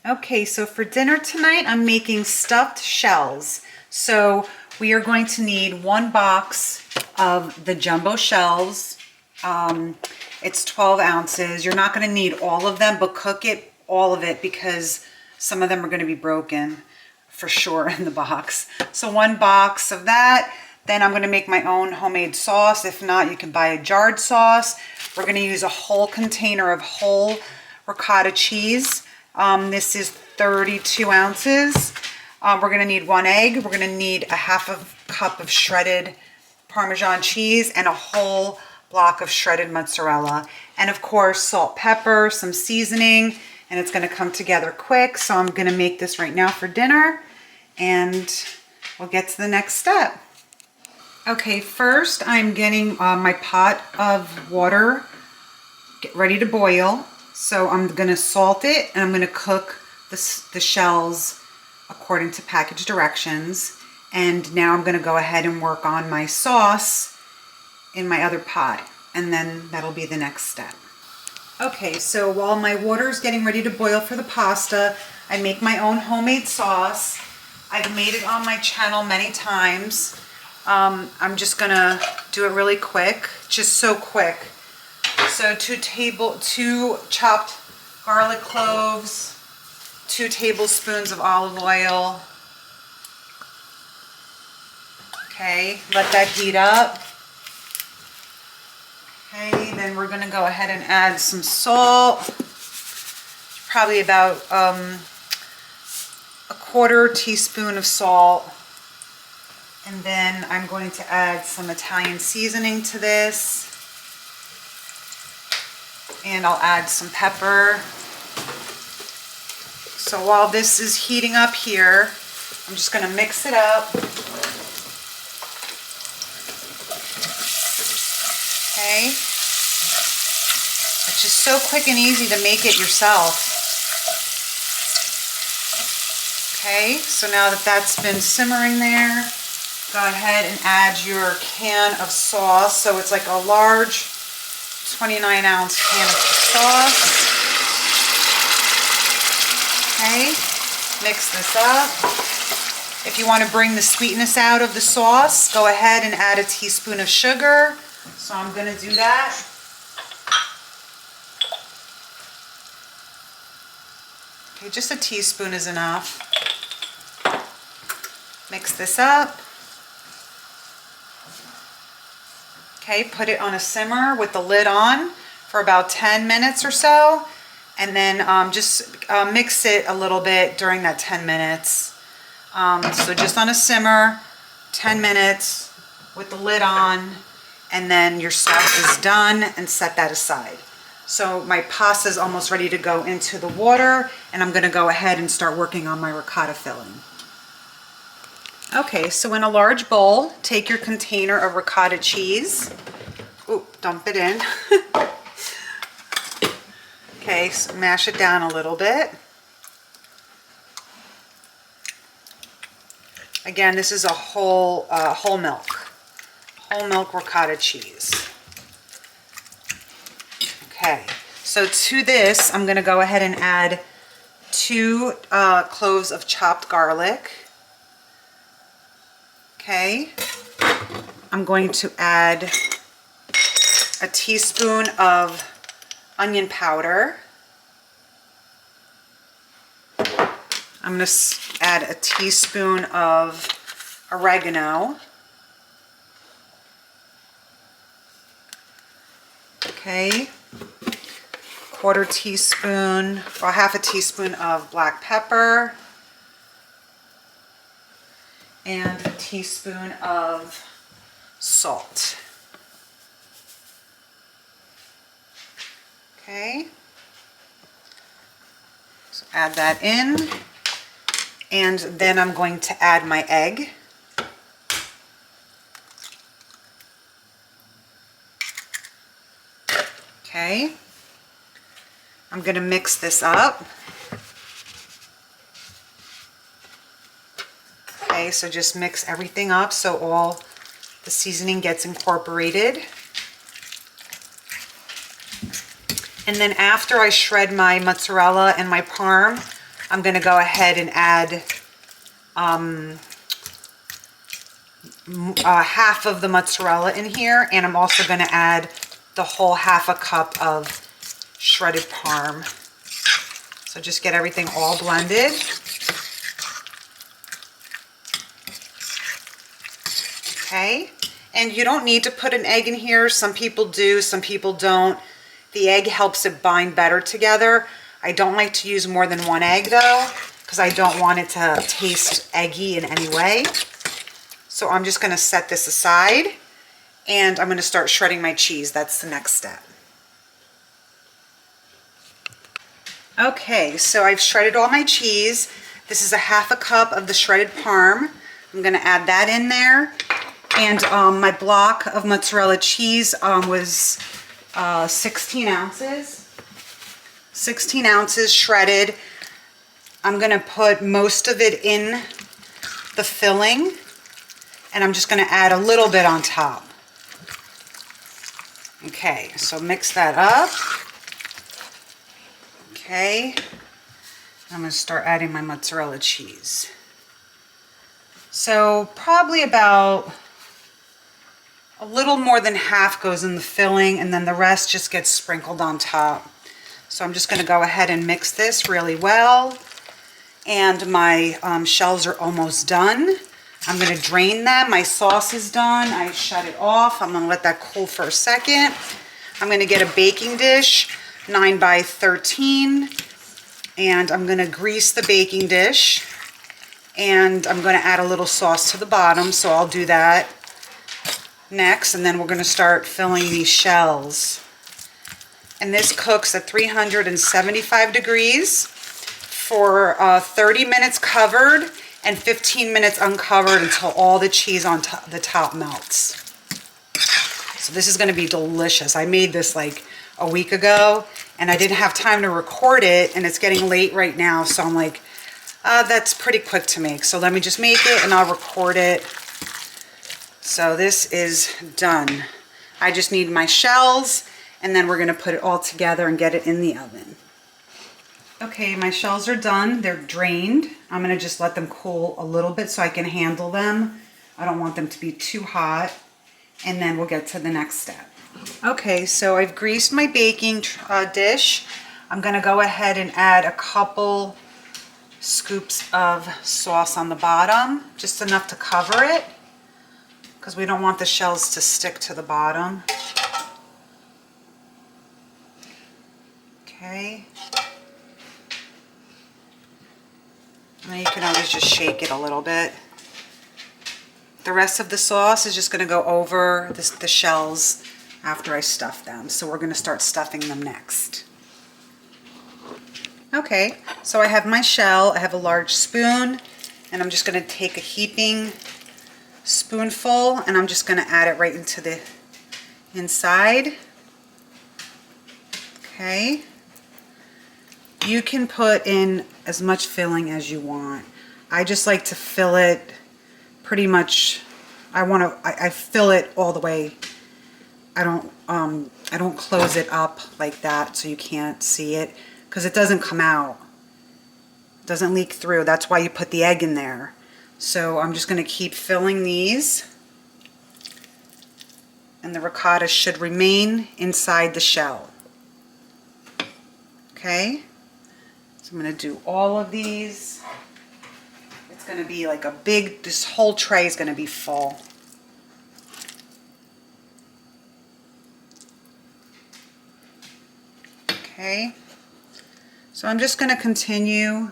Okay, so for dinner tonight, I'm making stuffed shells. So we are going to need 1 box of the jumbo shells. It's 12 ounces. You're not going to need all of them, but cook it, all of it, because some of them are going to be broken for sure in the box. So 1 box of that. Then I'm going to make my own homemade sauce. If not, you can buy a jarred sauce. We're going to use a whole container of whole ricotta cheese. This is 32 ounces. We're going to need 1 egg. We're going to need a ½ cup of shredded parmesan cheese and a whole block of shredded mozzarella. And of course, salt, pepper, some seasoning, and it's going to come together quick. So I'm going to make this right now for dinner, and we'll get to the next step. Okay, first I'm getting my pot of water ready to boil. So I'm going to salt it, and I'm going to cook the shells according to package directions. And now I'm going to go ahead and work on my sauce in my other pot, and then that'll be the next step. Okay, so while my water is getting ready to boil for the pasta, I make my own homemade sauce. I've made it on my channel many times. I'm just gonna do it really quick, just so quick. So 2 chopped garlic cloves, 2 tablespoons of olive oil. Okay, let that heat up. Okay, then we're gonna go ahead and add some salt, probably about a 1/4 teaspoon of salt. And then I'm going to add some Italian seasoning to this. And I'll add some pepper. So while this is heating up here, I'm just going to mix it up. Okay. It's just so quick and easy to make it yourself. Okay, so now that that's been simmering there, go ahead and add your can of sauce. So it's like a large 29-ounce can of sauce. Okay, mix this up. If you want to bring the sweetness out of the sauce, go ahead and add a teaspoon of sugar. So I'm going to do that. Okay, just a teaspoon is enough. Mix this up. Okay, put it on a simmer with the lid on for about 10 minutes or so, and then just mix it a little bit during that 10 minutes. So just on a simmer, 10 minutes with the lid on, and then your sauce is done, and set that aside. So my pasta is almost ready to go into the water, and I'm going to go ahead and start working on my ricotta filling. Okay, so in a large bowl, take your container of ricotta cheese. Ooh, dump it in. Okay, so mash it down a little bit. Again, this is a whole milk ricotta cheese. Okay, so to this, I'm going to go ahead and add 2 cloves of chopped garlic. Okay, I'm going to add a teaspoon of onion powder. I'm going to add a teaspoon of oregano. Okay, 1/4 teaspoon or 1/2 teaspoon of black pepper. And a teaspoon of salt. Okay, so add that in, and then I'm going to add my egg. Okay, I'm going to mix this up. Okay, so just mix everything up so all the seasoning gets incorporated. And then after I shred my mozzarella and my parm, I'm going to go ahead and add half of the mozzarella in here, and I'm also going to add the whole half a cup of shredded parm. So just get everything all blended. Okay, and you don't need to put an egg in here. Some people do, some people don't. The egg helps it bind better together. I don't like to use more than one egg though, because I don't want it to taste eggy in any way. So I'm just going to set this aside, and I'm going to start shredding my cheese. That's the next step. Okay, so I've shredded all my cheese. This is a half a cup of the shredded parm. I'm going to add that in there. And my block of mozzarella cheese was 16 ounces. 16 ounces shredded. I'm going to put most of it in the filling, and I'm just going to add a little bit on top. Okay, so mix that up. Okay, I'm going to start adding my mozzarella cheese. So probably about a little more than half goes in the filling, and then the rest just gets sprinkled on top. So I'm just going to go ahead and mix this really well. And my shells are almost done. I'm going to drain them. My sauce is done. I shut it off. I'm going to let that cool for a second. I'm going to get a baking dish, 9 by 13, and I'm going to grease the baking dish. And I'm going to add a little sauce to the bottom, so I'll do that next, and then we're going to start filling these shells. And this cooks at 375 degrees for 30 minutes covered and 15 minutes uncovered until all the cheese on the top melts. So this is going to be delicious. I made this like a week ago, and I didn't have time to record it, and it's getting late right now, so I'm like, that's pretty quick to make. So let me just make it and I'll record it. So this is done. I just need my shells, and then we're going to put it all together and get it in the oven. Okay, my shells are done. They're drained. I'm going to just let them cool a little bit so I can handle them. I don't want them to be too hot. And then we'll get to the next step. Okay, so I've greased my baking dish. I'm going to go ahead and add a couple scoops of sauce on the bottom, just enough to cover it, because we don't want the shells to stick to the bottom. Okay. And you can always just shake it a little bit. The rest of the sauce is just going to go over the shells after I stuff them. So we're going to start stuffing them next. Okay, so I have my shell. I have a large spoon, and I'm just going to take a heaping spoonful, and I'm just going to add it right into the inside. Okay. You can put in as much filling as you want. I just like to fill it pretty much. I fill it all the way. I don't close it up like that so you can't see it, because it doesn't come out. It doesn't leak through. That's why you put the egg in there. So I'm just going to keep filling these, and the ricotta should remain inside the shell. Okay, so I'm going to do all of these. It's going to be like a big, this whole tray is going to be full. Okay, so I'm just going to continue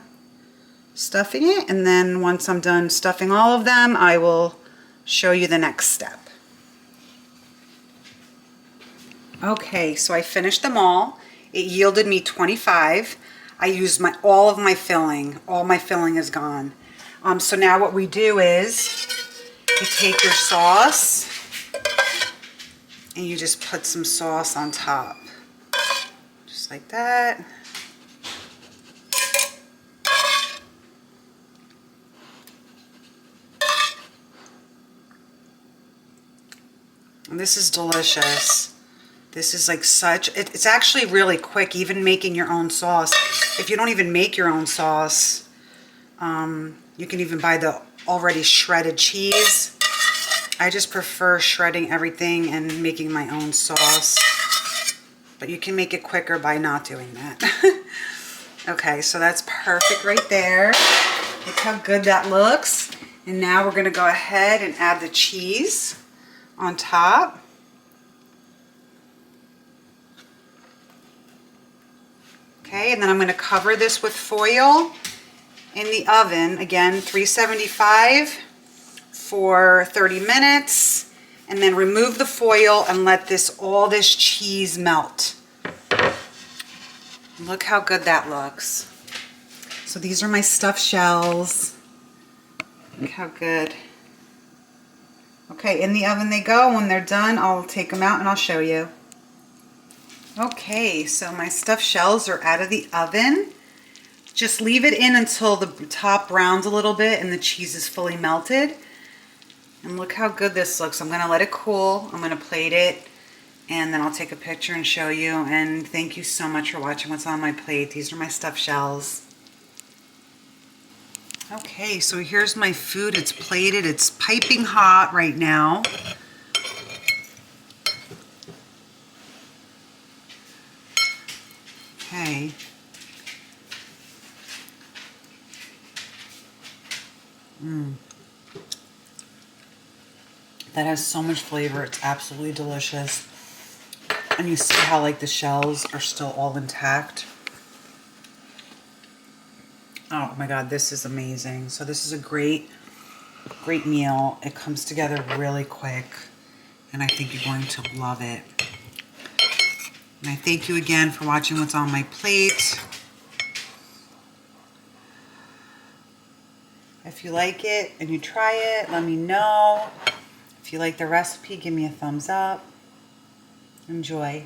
stuffing it, and then once I'm done stuffing all of them, I will show you the next step. Okay, so I finished them all. It yielded me 25. I used all of my filling. All my filling is gone. So now what we do is you take your sauce and you just put some sauce on top. Just like that. And this is delicious. This is like it's actually really quick, even making your own sauce. If you don't even make your own sauce, you can even buy the already shredded cheese. I just prefer shredding everything and making my own sauce. But you can make it quicker by not doing that. Okay, so that's perfect right there. Look how good that looks. And now we're gonna go ahead and add the cheese on top. Okay, and then I'm gonna cover this with foil in the oven, again, 375 for 30 minutes. And then remove the foil and let all this cheese melt. Look how good that looks. So these are my stuffed shells. Look how good. Okay, in the oven they go. When they're done, I'll take them out and I'll show you. Okay, so my stuffed shells are out of the oven. Just leave it in until the top browns a little bit and the cheese is fully melted. And look how good this looks. I'm going to let it cool. I'm going to plate it and then I'll take a picture and show you. And thank you so much for watching what's on my plate. These are my stuffed shells. Okay, so here's my food. It's plated. It's piping hot right now. Okay. That has so much flavor. It's absolutely delicious. And you see how like the shells are still all intact. Oh my God, this is amazing. So this is a great meal. It comes together really quick and I think you're going to love it. And I thank you again for watching what's on my plate. If you like it and you try it, let me know. If you like the recipe, give me a thumbs up. Enjoy.